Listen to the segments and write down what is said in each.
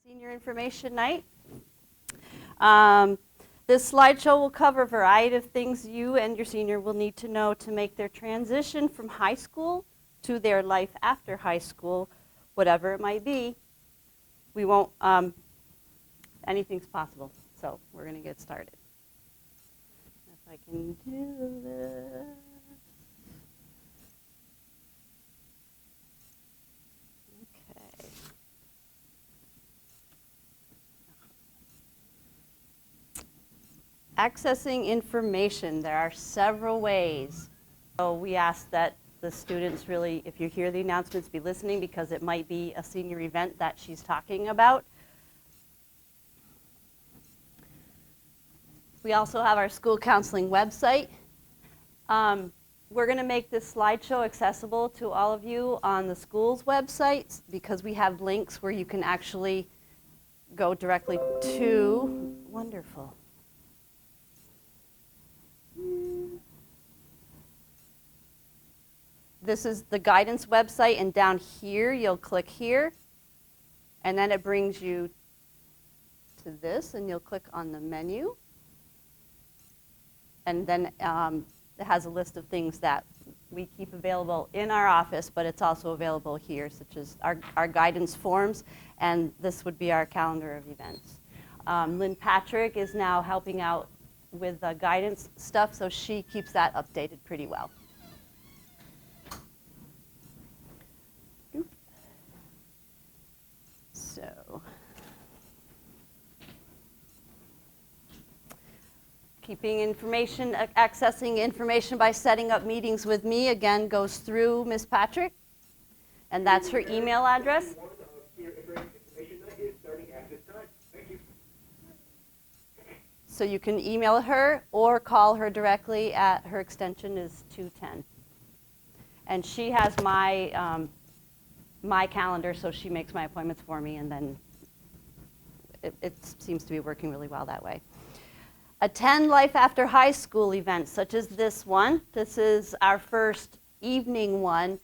Senior Information Night. This slideshow will cover a variety of things you and your senior will need to know to make their transition from high school to their life after high school, whatever it might be. We won't, anything's possible, so we're going to get started. If I can do this. Okay. Accessing information, there are several ways. So we ask that the students really, if you hear the announcements, be listening because it might be a senior event that she's talking about. We also have our school counseling website. We're going to make this slideshow accessible to all of you on the school's websites because we have links where you can actually go directly to, wonderful. This is the guidance website, and down here you'll click here, and then it brings you to this, and you'll click on the menu, and then it has a list of things that we keep available in our office, but it's also available here, such as our guidance forms, and this would be our calendar of events. Lynn Patrick is now helping out with the guidance stuff, so she keeps that updated pretty well. So, keeping information, accessing information by setting up meetings with me, again, goes through Ms. Patrick, and that's her email address. So you can email her or call her directly at her extension is 210. And she has my my calendar, so she makes my appointments for me, and then it seems to be working really well that way. Attend Life After High School events, such as this one. This is our first evening one.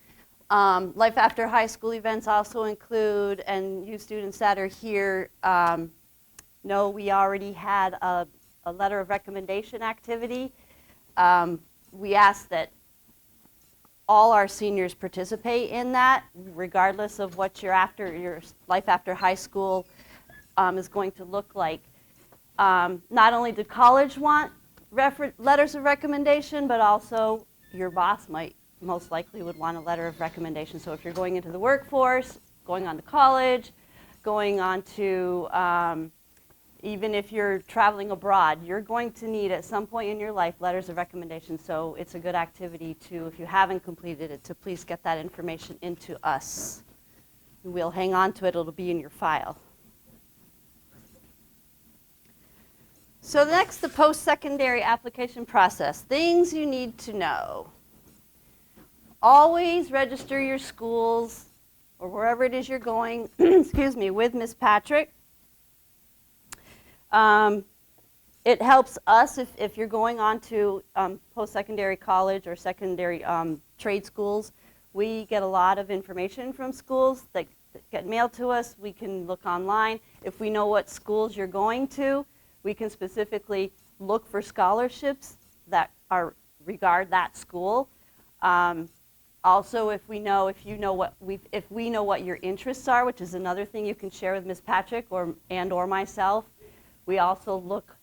Life After High School events also include, and you students that are here know we already had a letter of recommendation activity. We ask that all our seniors participate in that, regardless of what your life after high school is going to look like. Not only did college want letters of recommendation, but also your boss most likely would want a letter of recommendation. So if you're going into the workforce, going on to college, going on to even if you're traveling abroad, you're going to need at some point in your life letters of recommendation. So it's a good activity to, if you haven't completed it, to please get that information into us. We'll hang on to it. It'll be in your file. So next, the post-secondary application process. Things you need to know. Always register your schools or wherever it is you're going, excuse me, with Ms. Patrick. It helps us if you're going on to post-secondary college or secondary trade schools. We get a lot of information from schools that get mailed to us. We can look online. If we know what schools you're going to, we can specifically look for scholarships that regard that school. Also, if we know what your interests are, which is another thing you can share with Ms. Patrick or myself. We also look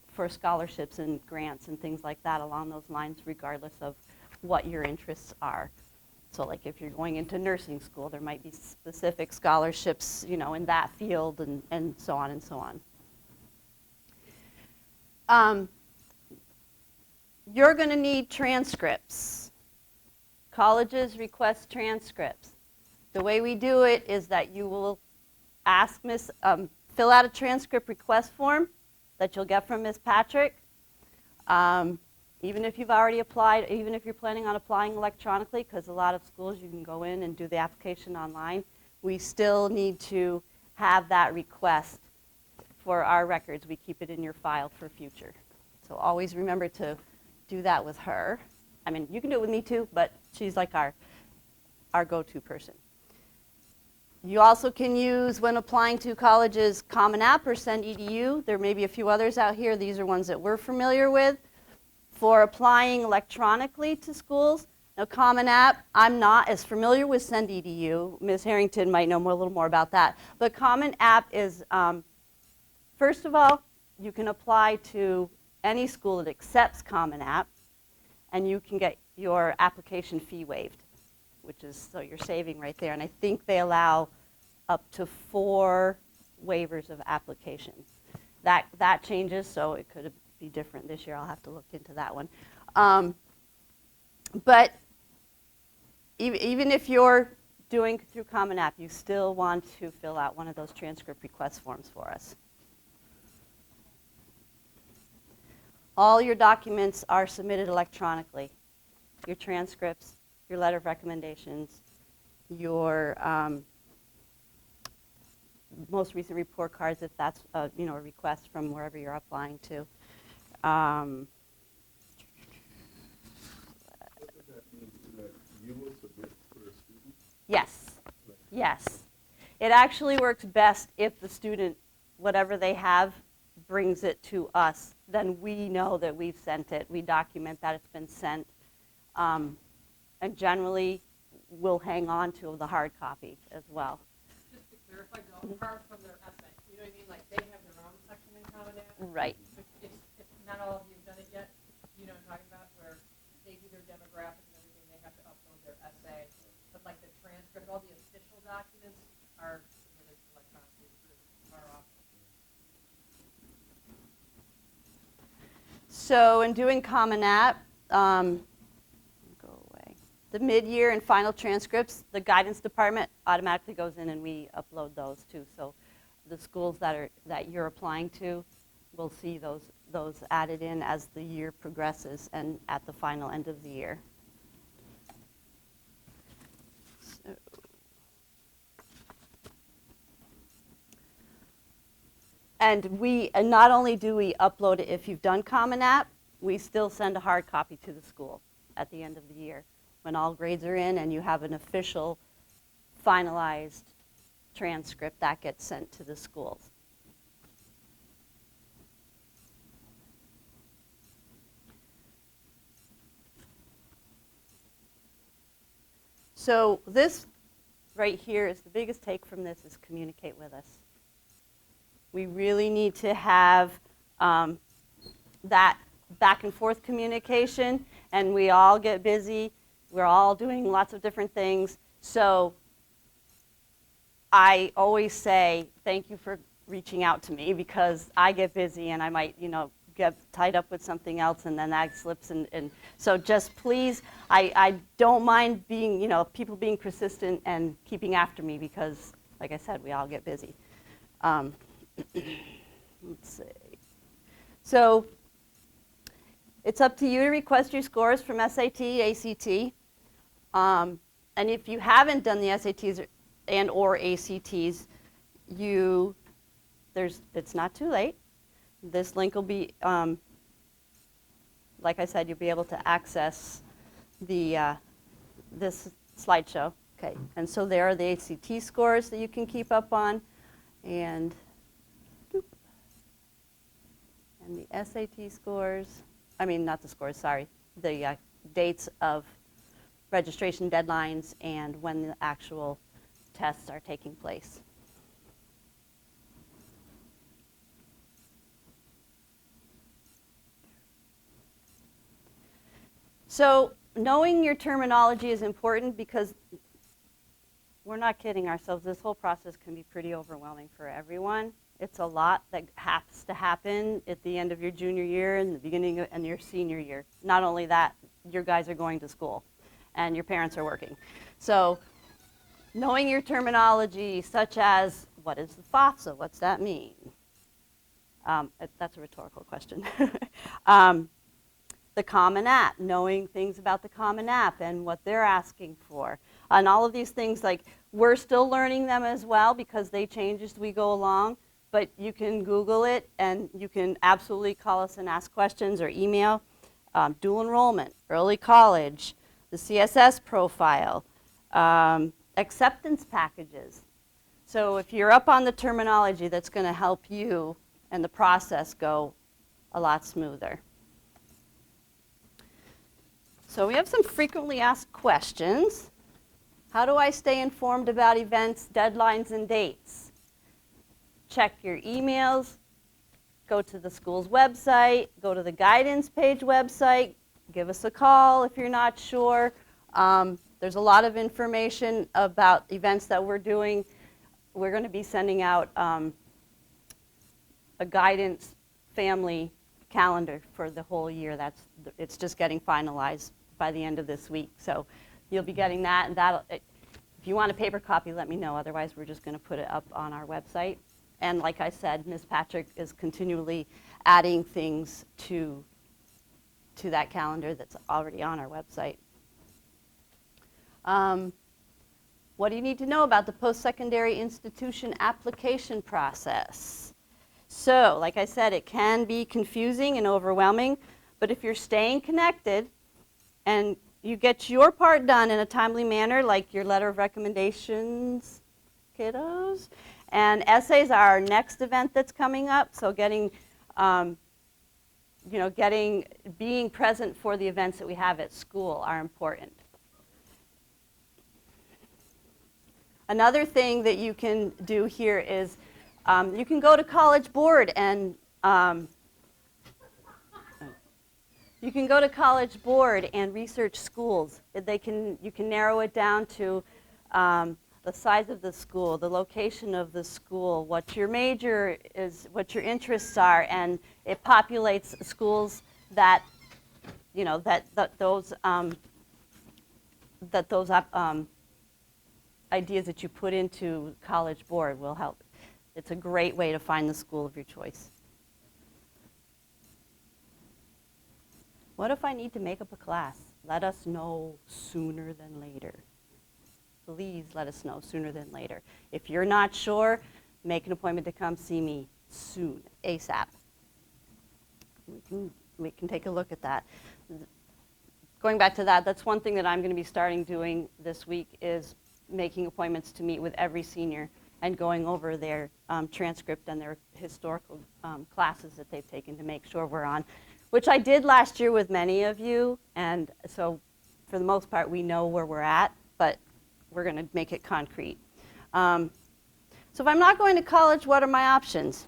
for scholarships and grants and things like that along those lines, regardless of what your interests are. So like if you're going into nursing school, there might be specific scholarships, in that field and so on and so on. You're going to need transcripts. Colleges request transcripts. The way we do it is that you will ask fill out a transcript request form that you'll get from Ms. Patrick. Even if you've already applied, even if you're planning on applying electronically, because a lot of schools you can go in and do the application online, we still need to have that request for our records. We keep it in your file for future. So always remember to do that with her. I mean, you can do it with me too, but she's like our go-to person. You also can use, when applying to colleges, Common App or Send EDU. There may be a few others out here. These are ones that we're familiar with. For applying electronically to schools, now Common App, I'm not as familiar with Send EDU. Ms. Harrington might know a little more about that. But Common App is, first of all, you can apply to any school that accepts Common App, and you can get your application fee waived, which is, so you're saving right there. And I think they allow up to 4 waivers of applications. That changes, so it could be different this year. I'll have to look into that one. But even if you're doing through Common App, you still want to fill out one of those transcript request forms for us. All your documents are submitted electronically. Your transcripts, your letter of recommendations, your most recent report cards, if that's a request from wherever you're applying to. What does that mean? That you will submit for a student? Yes. Yes. It actually works best if the student, whatever they have, brings it to us. Then we know that we've sent it. We document that it's been sent. And generally, we'll hang on to the hard copy as well. Just to clarify, though, apart from their essay, you know what I mean? Like, they have their own section in Common App. Right. If not all of you have done it yet, you know what I'm talking about, where they do their demographics and everything, they have to upload their essay. But like the transcript, all the official documents are submitted electronically through our office. So in doing Common App, the mid-year and final transcripts, the guidance department automatically goes in and we upload those too. So the schools that you're applying to will see those added in as the year progresses and at the final end of the year. So, and not only do we upload it if you've done Common App, we still send a hard copy to the school at the end of the year. When all grades are in and you have an official finalized transcript, that gets sent to the schools. So this right here is the biggest take from this is communicate with us. We really need to have that back and forth communication, and we all get busy. We're all doing lots of different things. So I always say, thank you for reaching out to me because I get busy and I might, get tied up with something else and then that slips. And so just please, I don't mind being, people being persistent and keeping after me because, like I said, we all get busy. Let's see. So it's up to you to request your scores from SAT, ACT. And if you haven't done the SATs and or ACTs, it's not too late. This link will be, like I said, you'll be able to access the this slideshow. Okay, and so there are the ACT scores that you can keep up on, and the SAT scores. I mean, not the scores. Sorry, the dates of registration deadlines and when the actual tests are taking place. So knowing your terminology is important because we're not kidding ourselves. This whole process can be pretty overwhelming for everyone. It's a lot that has to happen at the end of your junior year and the beginning of your senior year. Not only that, your guys are going to school and your parents are working. So knowing your terminology, such as, what is the FAFSA? What's that mean? That's a rhetorical question. The Common App, knowing things about the Common App and what they're asking for. And all of these things, like, we're still learning them as well because they change as we go along. But you can Google it, and you can absolutely call us and ask questions or email. Dual enrollment, early college, the CSS profile, acceptance packages. So if you're up on the terminology, that's going to help you and the process go a lot smoother. So we have some frequently asked questions. How do I stay informed about events, deadlines, and dates? Check your emails, go to the school's website, go to the guidance page website, give us a call if you're not sure. There's a lot of information about events that we're doing. We're going to be sending out a guidance family calendar for the whole year. It's just getting finalized by the end of this week. So you'll be getting that, and if you want a paper copy, let me know. Otherwise, we're just going to put it up on our website. And like I said, Ms. Patrick is continually adding things to that calendar that's already on our website. What do you need to know about the post-secondary institution application process? So, like I said, it can be confusing and overwhelming, but if you're staying connected and you get your part done in a timely manner, like your letter of recommendations, kiddos, and essays are our next event that's coming up, so being present for the events that we have at school are important. Another thing that you can do here is you can go to College Board and research schools. You can narrow it down to the size of the school, the location of the school, what your major is, what your interests are, and it populates schools that those ideas that you put into College Board will help. It's a great way to find the school of your choice. What if I need to make up a class? Let us know sooner than later. Please let us know sooner than later. If you're not sure, make an appointment to come see me soon, ASAP. We can take a look at that. Going back to that, that's one thing that I'm going to be starting doing this week is making appointments to meet with every senior and going over their transcript and their historical classes that they've taken to make sure we're on, which I did last year with many of you, and so for the most part we know where we're at, but we're going to make it concrete. So if I'm not going to college, what are my options?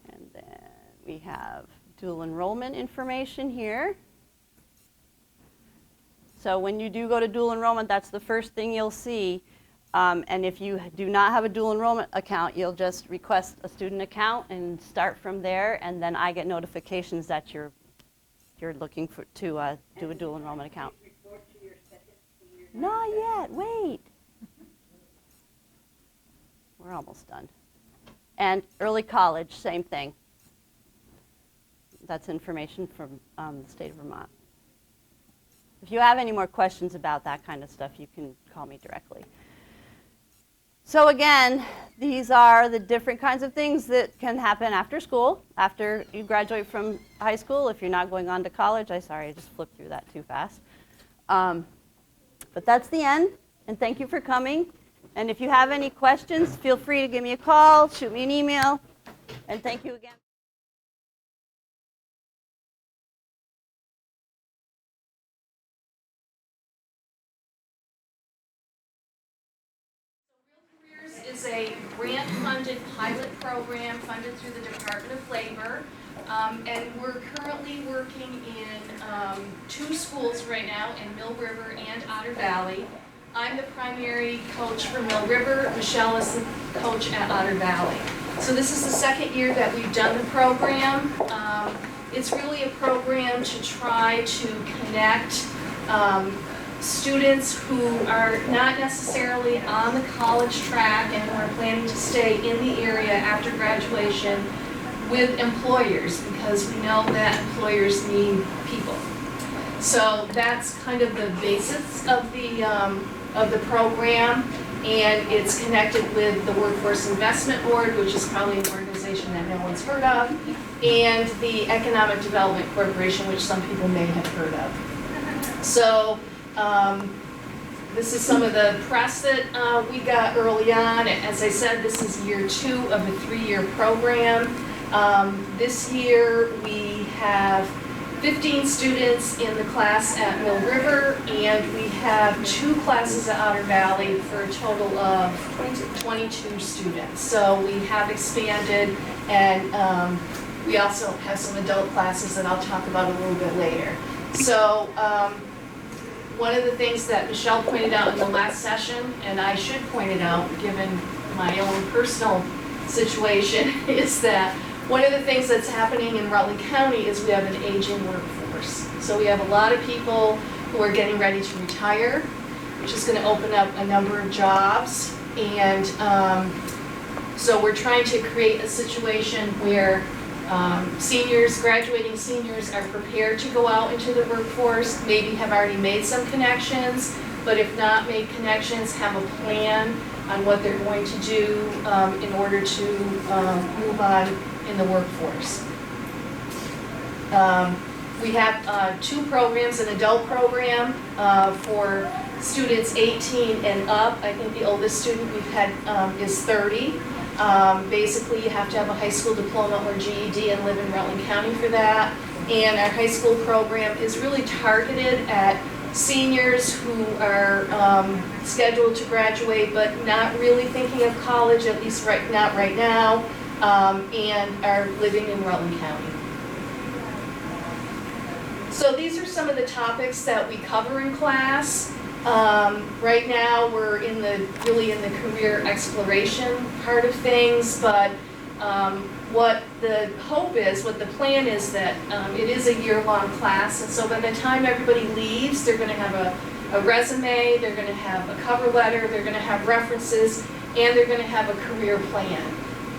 And then we have dual enrollment information here. So when you do go to dual enrollment, that's the first thing you'll see. And if you do not have a dual enrollment account, you'll just request a student account and start from there, and then I get notifications that you're looking to do a dual enrollment account. Not yet, wait. We're almost done. And early college, same thing. That's information from the state of Vermont. If you have any more questions about that kind of stuff, you can call me directly. So again, these are the different kinds of things that can happen after school, after you graduate from high school. If you're not going on to college, I just flipped through that too fast. But that's the end, and thank you for coming. And if you have any questions, feel free to give me a call, shoot me an email, and thank you again. Is a grant-funded pilot program funded through the Department of Labor, and we're currently working in 2 schools right now, in Mill River and Otter Valley. I'm the primary coach for Mill River. Michelle is the coach at Otter Valley. So this is the 2nd year that we've done the program. It's really a program to try to connect students who are not necessarily on the college track and who are planning to stay in the area after graduation with employers, because we know that employers need people. So that's kind of the basis of the program, and it's connected with the Workforce Investment Board, which is probably an organization that no one's heard of, and the Economic Development Corporation, which some people may have heard of. So This is some of the press that we got early on. As I said, this is year 2 of a 3-year program. This year we have 15 students in the class at Mill River, and we have 2 classes at Otter Valley for a total of 22 students. So we have expanded, and we also have some adult classes that I'll talk about a little bit later. So one of the things that Michelle pointed out in the last session, and I should point it out given my own personal situation, is that one of the things that's happening in Rutland County is we have an aging workforce. So we have a lot of people who are getting ready to retire, which is going to open up a number of jobs. And so we're trying to create a situation where seniors, graduating seniors, are prepared to go out into the workforce, maybe have already made some connections, but if not made connections, have a plan on what they're going to do in order to move on in the workforce. We have 2 programs, an adult program for students 18 and up. I think the oldest student we've had is 30. Basically, you have to have a high school diploma or GED and live in Rutland County for that. And our high school program is really targeted at seniors who are scheduled to graduate but not really thinking of college, at least not right now, and are living in Rutland County. So these are some of the topics that we cover in class. Right now, we're really in the career exploration part of thing, but what the hope is, what the plan is, that it is a year-long class, and so by the time everybody leaves, they're going to have a resume, they're going to have a cover letter, they're going to have references, and they're going to have a career plan.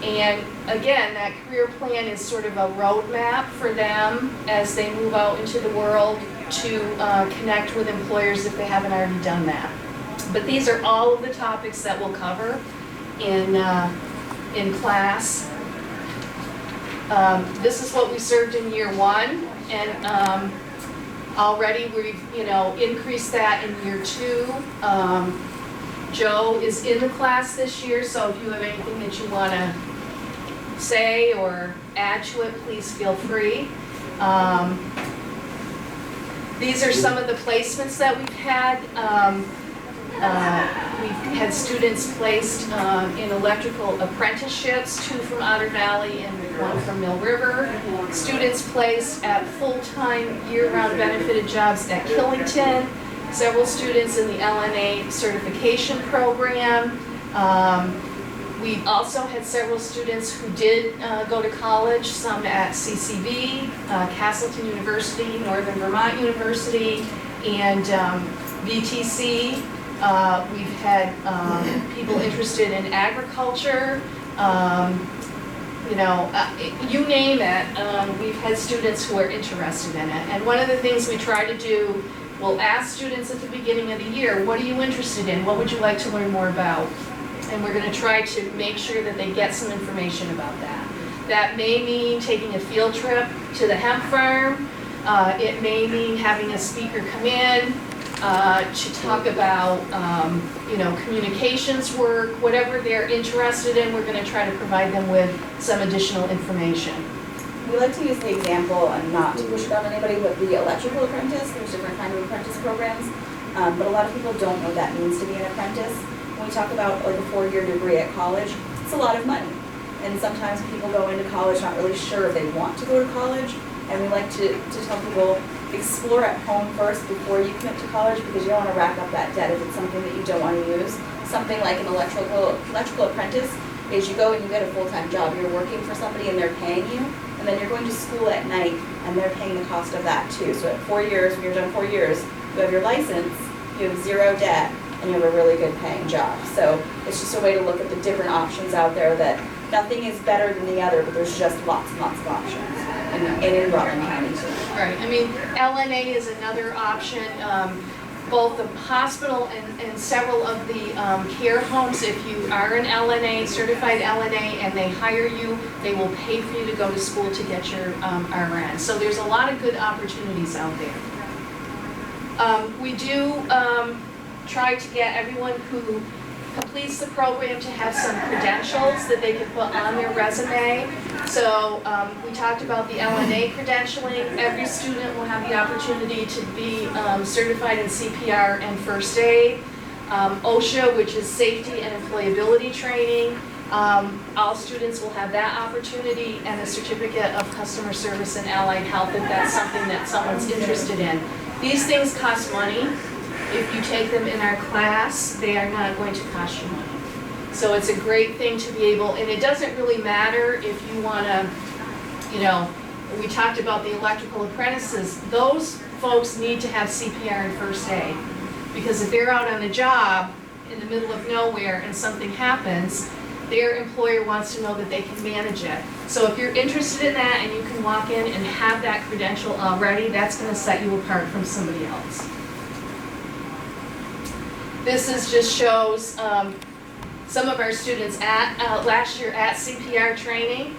And again, that career plan is sort of a roadmap for them as they move out into the world to connect with employers if they haven't already done that. But these are all of the topics that we'll cover in class. This is what we served in year 1, and already we've increased that in year 2. Joe is in the class this year, so if you have anything that you want to say or add to it, please feel free. These are some of the placements that we've had. We've had students placed in electrical apprenticeships, 2 from Otter Valley and 1 from Mill River. Students placed at full-time year-round benefited jobs at Killington. Several students in the LNA certification program. We also had several students who did go to college, some at CCV, Castleton University, Northern Vermont University, and VTC. We've had people interested in agriculture, you name it. We've had students who are interested in it. And one of the things we try to do, we'll ask students at the beginning of the year, what are you interested in? What would you like to learn more about? And we're going to try to make sure that they get some information about that. That may mean taking a field trip to the hemp farm. It may mean having a speaker come in to talk about, communications work. Whatever they're interested in, we're going to try to provide them with some additional information. We like to use the example, and not to push it on anybody, but the electrical apprentice. There's different kinds of apprentice programs, but a lot of people don't know what that means to be an apprentice. When we talk about like a 4-year degree at college, it's a lot of money. And sometimes people go into college not really sure if they want to go to college, and we like to tell people, explore at home first before you commit to college, because you don't want to rack up that debt if it's something that you don't want to use. Something like an electrical apprentice is you go and you get a full-time job. You're working for somebody and they're paying you, and then you're going to school at night and they're paying the cost of that too. So at 4 years, when you're done 4 years, you have your license, you have 0 debt, and you have a really good paying job. So it's just a way to look at the different options out there, that nothing is better than the other, but there's just lots and lots of options. And in Rutland County too. Right, I mean, LNA is another option. Both the hospital and several of the care homes, if you are an LNA, certified LNA, and they hire you, they will pay for you to go to school to get your RN. So there's a lot of good opportunities out there. We do try to get everyone who completes the program to have some credentials that they can put on their resume. So we talked about the LNA credentialing. Every student will have the opportunity to be certified in CPR and first aid. OSHA, which is safety and employability training. All students will have that opportunity, and a certificate of customer service and allied health if that's something that someone's interested in. These things cost money. If you take them in our class, they are not going to cost you money. So it's a great thing to be able, and it doesn't really matter if you want to, you know, we talked about the electrical apprentices. Those folks need to have CPR and first aid, because if they're out on a job in the middle of nowhere and something happens, their employer wants to know that they can manage it. So if you're interested in that and you can walk in and have that credential already, that's going to set you apart from somebody else. This just shows some of our students at last year at CPR training,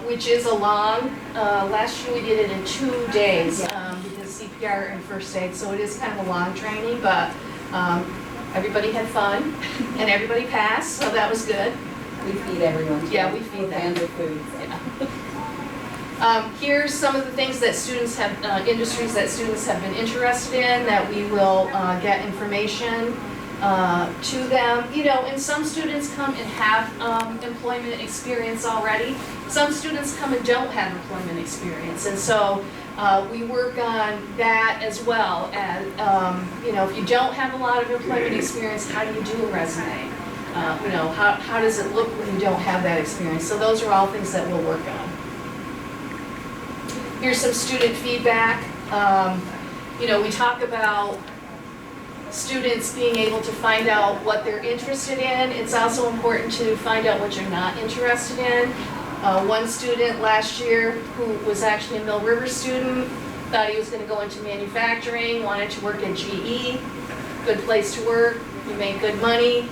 which is a long, last year we did it in 2 days because CPR and first aid, so it is kind of a long training, but everybody had fun and everybody passed, so that was good. We feed everyone. Yeah, we feed them. And their foods. Here's some of the things that students have, industries that students have been interested in that we will get information to them. You know, and some students come and have employment experience already. Some students come and don't have employment experience, and so we work on that as well. And you know, if you don't have a lot of employment experience, how do you do a resume? You know, how does it look when you don't have that experience? So those are all things that we'll work on. Here's some student feedback. You know, we talk about students being able to find out what they're interested in. It's also important to find out what you're not interested in. One student last year who was actually a Mill River student thought he was going to go into manufacturing, wanted to work at GE, good place to work, he made good money,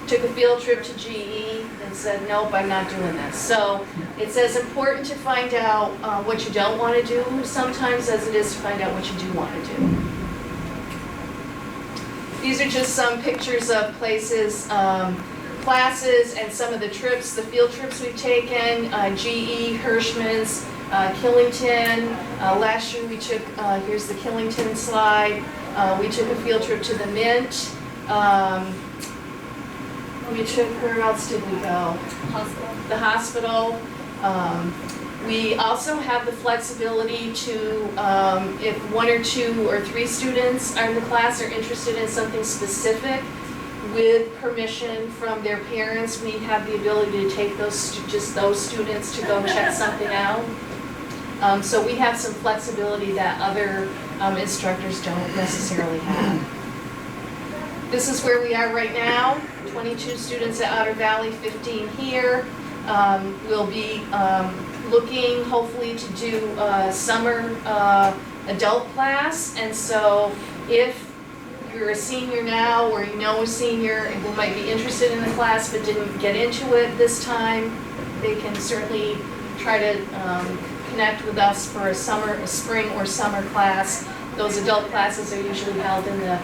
took a field trip to GE and said, nope, I'm not doing this. So it's as important to find out what you don't want to do sometimes as it is to find out what you do want to do. These are just some pictures of places, classes, and some of the trips, the field trips we've taken, GE, Hirschman's, Killington. Last year we took, here's the Killington slide, we took a field trip to the Mint. We took, where else did we go? Hospital. The hospital. We also have the flexibility to, if 1 or 2 or 3 students in the class are interested in something specific, with permission from their parents, we have the ability to take just those students to go check something out. So we have some flexibility that other instructors don't necessarily have. This is where we are right now. 22 students at Otter Valley, 15 here. We'll be looking hopefully to do a summer adult class, and so if you're a senior now or you know a senior who might be interested in the class but didn't get into it this time, they can certainly try to connect with us for a spring or summer class. Those adult classes are usually held in the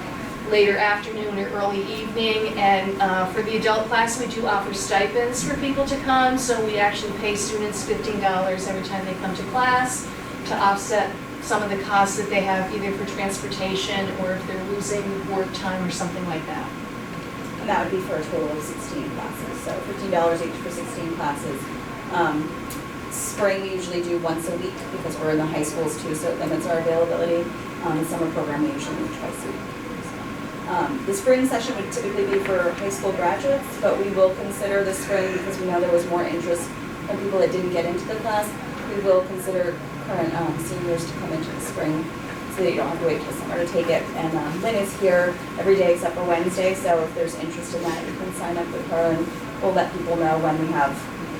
later afternoon or early evening, and for the adult class we do offer stipends for people to come, so we actually pay students $15 every time they come to class to offset some of the costs that they have either for transportation or if they're losing work time or something like that. And that would be for a total of 16 classes, so $15 each for 16 classes. Spring we usually do once a week because we're in the high schools too, so it limits our availability. The summer program we usually do twice a week. The spring session would typically be for high school graduates, but we will consider the spring because we know there was more interest in people that didn't get into the class. We will consider current seniors to come into the spring so that you don't have to wait till summer to take it. And Lynn is here every day except for Wednesday, so if there's interest in that, you can sign up with her and we'll let people know when we have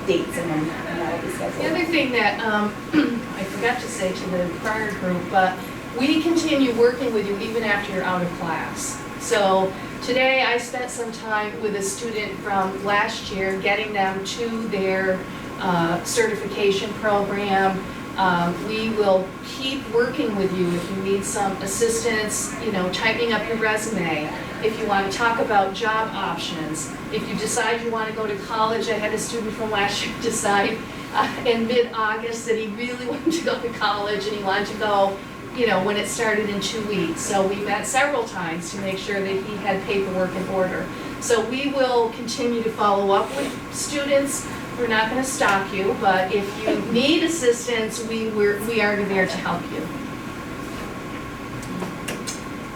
dates and when that will be scheduled. The other thing that I forgot to say to the prior group, but we continue working with you even after you're out of class. So today I spent some time with a student from last year getting them to their certification program. We will keep working with you if you need some assistance, you know, typing up your resume. if you want to talk about job options, if you decide you want to go to college. I had a student from last year decide in mid-August that he really wanted to go to college and he wanted to go, you know, when it started in 2 weeks. So we met several times to make sure that he had paperwork in order. So we will continue to follow up with students. We're not going to stalk you, but if you need assistance, we are there to help you.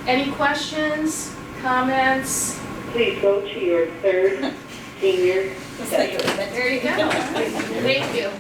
Any questions, comments? Please go to your third senior It's like, There you go. Thank you.